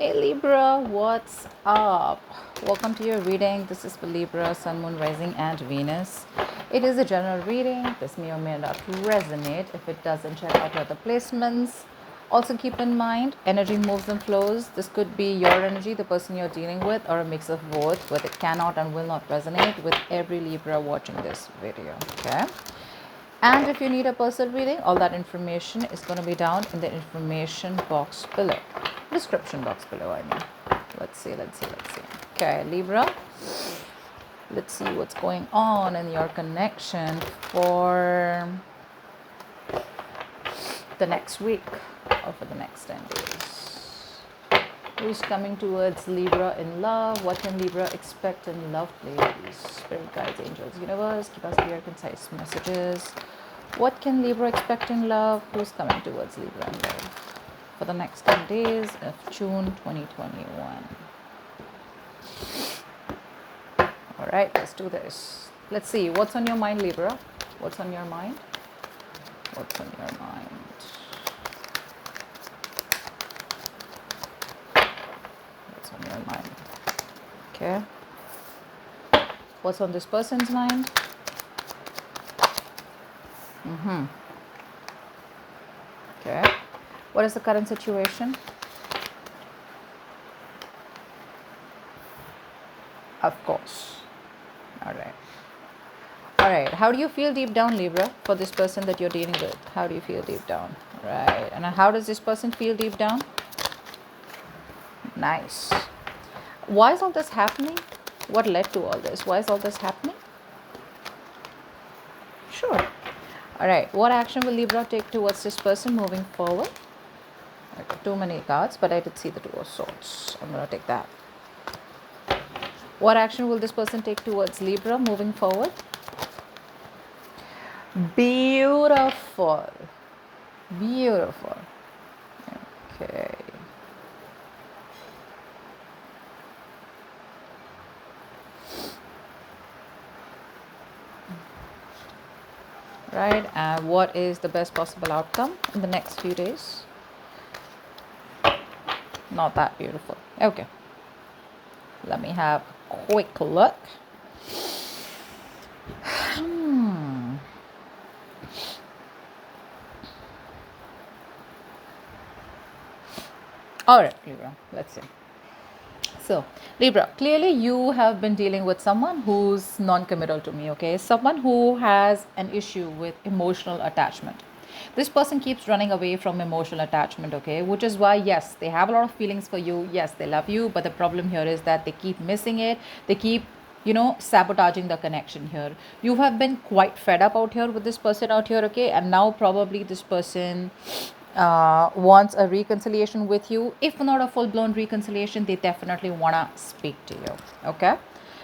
Hey Libra, what's up? Welcome to your reading. This is for Libra, Sun, Moon, Rising, and Venus. It is a general reading. This may or may not resonate. If it doesn't, check out other placements. Also, keep in mind energy moves and flows. This could be your energy, the person you're dealing with, or a mix of both, but it cannot and will not resonate with every Libra watching this video. Okay? And if you need a personal reading, all that information is going to be down in the information box below. Description box below, I mean. Let's see. Okay, Libra. Let's see what's going on in your connection for the next week or for the next 10 days. Who's coming towards Libra in love? What can Libra expect in love, please? Spirit guides, angels, universe, give us clear, concise messages. What can Libra expect in love? Who's coming towards Libra in love for the next 10 days of June 2021? All right, let's do this. Let's see. What's on your mind, Libra? What's on your mind? What's on your mind? What's on your mind? Okay. What's on this person's mind? Okay. What is the current situation? Of course. All right. All right. How do you feel deep down, Libra, for this person that you're dealing with? How do you feel deep down? Right. And how does this person feel deep down? Nice. Why is all this happening? What led to all this? Why is all this happening? Sure. All right. What action will Libra take towards this person moving forward? I got too many cards, but I did see the Two of Swords. I'm going to take that. What action will this person take towards Libra moving forward? Beautiful. Beautiful. Okay. Right. And what is the best possible outcome in the next few days? Not that beautiful. Okay. Let me have a quick look. All right, Libra. Let's see. So, Libra, clearly you have been dealing with someone who's non-committal to me, okay? Someone who has an issue with emotional attachment. This person keeps running away from emotional attachment, okay? Which is why, yes, they have a lot of feelings for you. Yes, they love you. But the problem here is that they keep missing it. They keep, sabotaging the connection here. You have been quite fed up out here with this person out here, okay? And now probably this person wants a reconciliation with you. If not a full-blown reconciliation, they definitely want to speak to you, okay?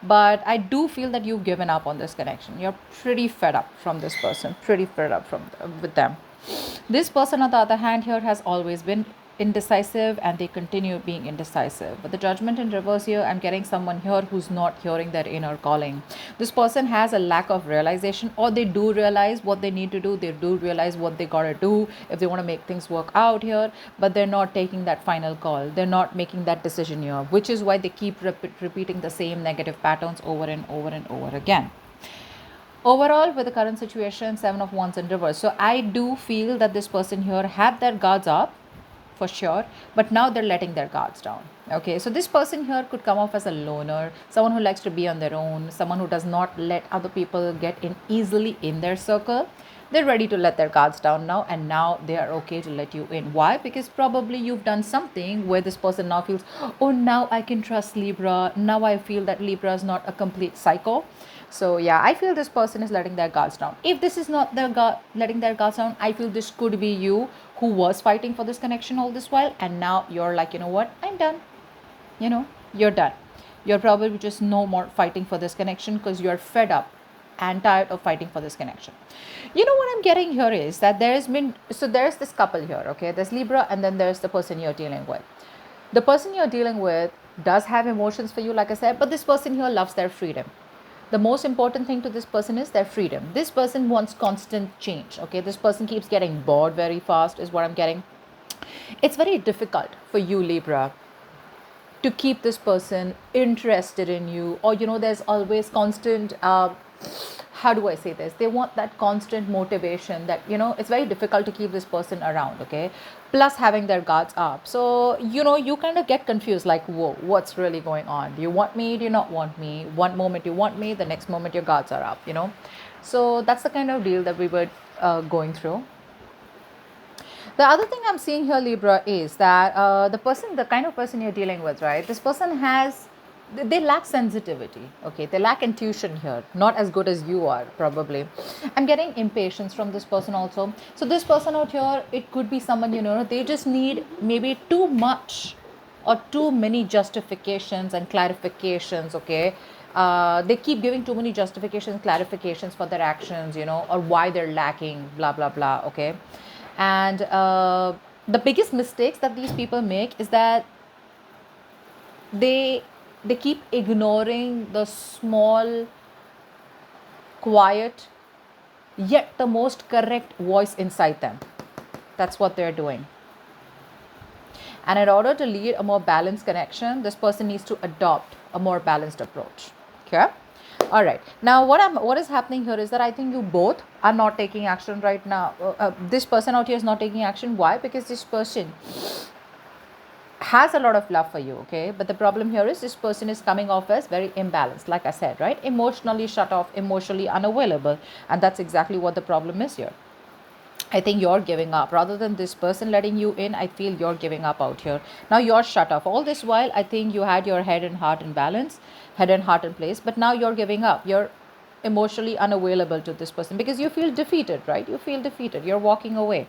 But I do feel that you've given up on this connection. You're pretty fed up from this person, pretty fed up with them. This person, on the other hand, here has always been indecisive, and they continue being indecisive. But the judgment in reverse here, I'm getting someone here who's not hearing their inner calling. This person has a lack of realization, or they do realize what they need to do. They do realize what they gotta do if they want to make things work out here, but they're not taking that final call. They're not making that decision here, which is why they keep repeating the same negative patterns over and over and over again. Overall, with the current situation, 7 of Wands in reverse. So I do feel that this person here had their guards up for sure, but now they're letting their guards down. Okay, so this person here could come off as a loner, someone who likes to be on their own, someone who does not let other people get in easily in their circle. They're ready to let their guards down now, and now they are okay to let you in. Why? Because probably you've done something where this person now feels, oh, now I can trust Libra. Now I feel that Libra is not a complete psycho. So yeah, I feel this person is letting their guards down. If this is not their letting their guards down, I feel this could be you who was fighting for this connection all this while, and now you're like, you know what, I'm done. You're done. You're probably just no more fighting for this connection because you're fed up and tired of fighting for this connection. What I'm getting here is that there's this couple here, okay? There's Libra, and then there's the person you're dealing with. The person you're dealing with does have emotions for you, like I said, but this person here loves their freedom. The most important thing to this person is their freedom. This person wants constant change, okay? This person keeps getting bored very fast, is what I'm getting. It's very difficult for you, Libra, to keep this person interested in you, or there's always constant how do I say this, they want that constant motivation that it's very difficult to keep this person around, okay, plus having their guards up. So you kind of get confused, like, whoa, what's really going on? Do you want me? Do you not want me? One moment you want me, the next moment your guards are up, so that's the kind of deal that we were going through. The other thing I'm seeing here, Libra, is that the kind of person you're dealing with, right? This person they lack sensitivity, okay? They lack intuition here, not as good as you are, probably. I'm getting impatience from this person also. So this person out here, it could be someone, they just need maybe too much or too many justifications and clarifications, okay? They keep giving too many justifications, clarifications for their actions, or why they're lacking, blah, blah, blah, okay? And the biggest mistakes that these people make is that they keep ignoring the small, quiet, yet the most correct voice inside them. That's what they're doing. And in order to lead a more balanced connection, this person needs to adopt a more balanced approach. Okay? All right. Now, what is happening here is that I think you both are not taking action right now. This person out here is not taking action. Why? Because this person has a lot of love for you, okay? But the problem here is this person is coming off as very imbalanced, like I said, right? Emotionally shut off, emotionally unavailable. And that's exactly what the problem is here. I think you're giving up. Rather than this person letting you in, I feel you're giving up out here. Now you're shut off. All this while, I think you had your head and heart in balance, head and heart in place, but now you're giving up. You're emotionally unavailable to this person because you feel defeated, right? You feel defeated. You're walking away.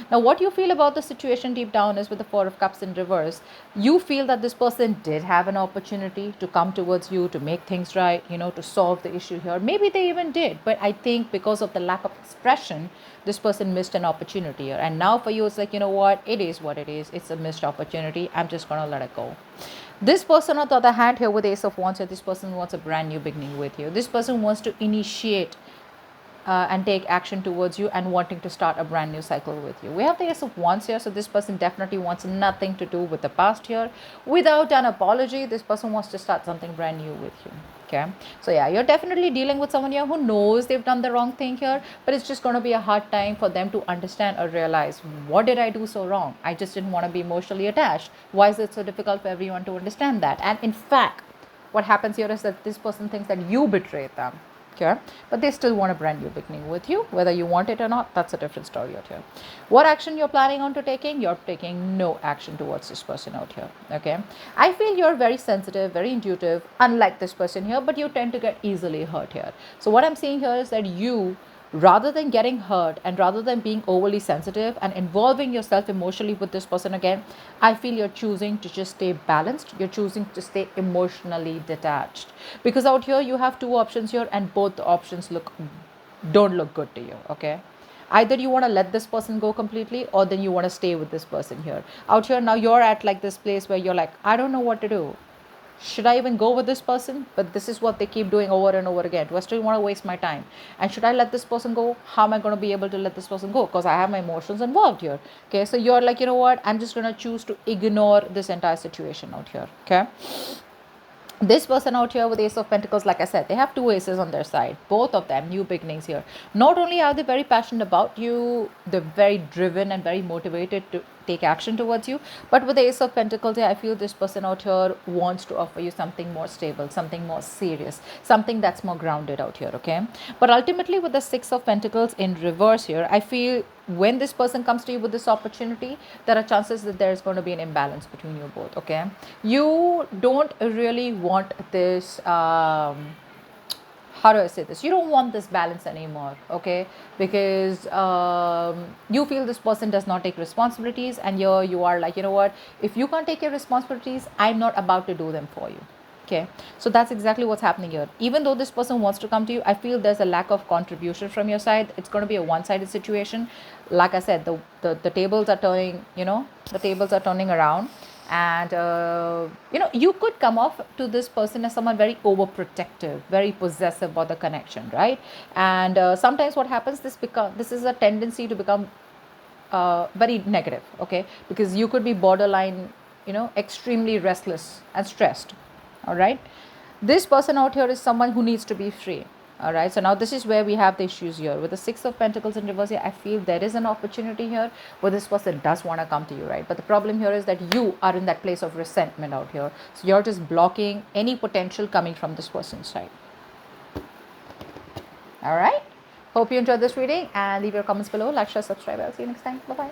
Now, what you feel about the situation deep down is with the Four of Cups in reverse, you feel that this person did have an opportunity to come towards you, to make things right, to solve the issue here. Maybe they even did, but I think because of the lack of expression, this person missed an opportunity here. And now for you, it's like, what? It is what it is. It's a missed opportunity. I'm just going to let it go. This person, on the other hand, here with Ace of Wands, this person wants a brand new beginning with you. This person wants to initiate and take action towards you and wanting to start a brand new cycle with you. We have the Ace of Wands here, so this person definitely wants nothing to do with the past here. Without an apology, this person wants to start something brand new with you. Okay, so yeah, you're definitely dealing with someone here who knows they've done the wrong thing here, but it's just going to be a hard time for them to understand or realize, what did I do so wrong? I just didn't want to be emotionally attached. Why is it so difficult for everyone to understand that? And in fact, what happens here is that this person thinks that you betrayed them. Okay, but they still want a brand new beginning with you, whether you want it or not. That's a different story out here. What action you're planning on to taking? You're taking no action towards this person out here. Okay, I feel you're very sensitive, very intuitive, unlike this person here, but you tend to get easily hurt here. So what I'm seeing here is that you, rather than getting hurt and rather than being overly sensitive and involving yourself emotionally with this person again, I feel you're choosing to just stay balanced. You're choosing to stay emotionally detached, because out here you have two options here, and both the options don't look good to you. Okay, either you want to let this person go completely, or then you want to stay with this person here. Out here now you're at like this place where you're like, I don't know what to do. Should I even go with this person? But this is what they keep doing over and over again. Do I still want to waste my time? And should I let this person go? How am I going to be able to let this person go? Because I have my emotions involved here. Okay, so you're like, what? I'm just going to choose to ignore this entire situation out here. Okay. This person out here with Ace of Pentacles, like I said, they have two aces on their side. Both of them, new beginnings here. Not only are they very passionate about you, they're very driven and very motivated to take action towards you. But with the Ace of Pentacles, I feel this person out here wants to offer you something more stable, something more serious, something that's more grounded out here, okay? But ultimately, with the Six of Pentacles in reverse here, I feel when this person comes to you with this opportunity, there are chances that there's going to be an imbalance between you both, okay? You don't really want this how do I say this? You don't want this balance anymore, okay? Because you feel this person does not take responsibilities, and you are like, what? If you can't take your responsibilities, I'm not about to do them for you. Okay, so that's exactly what's happening here. Even though this person wants to come to you, I feel there's a lack of contribution from your side. It's going to be a one-sided situation. Like I said, the tables are turning, the tables are turning around. And you could come off to this person as someone very overprotective, very possessive about the connection, right? And sometimes what happens, this is a tendency to become very negative, okay? Because you could be borderline extremely restless and stressed. All right. This person out here is someone who needs to be free. All right. So now this is where we have the issues here. With the Six of Pentacles in reverse here, I feel there is an opportunity here where this person does want to come to you, right? But the problem here is that you are in that place of resentment out here. So you're just blocking any potential coming from this person's side. All right. Hope you enjoyed this reading and leave your comments below. Like, share, subscribe. I'll see you next time. Bye-bye.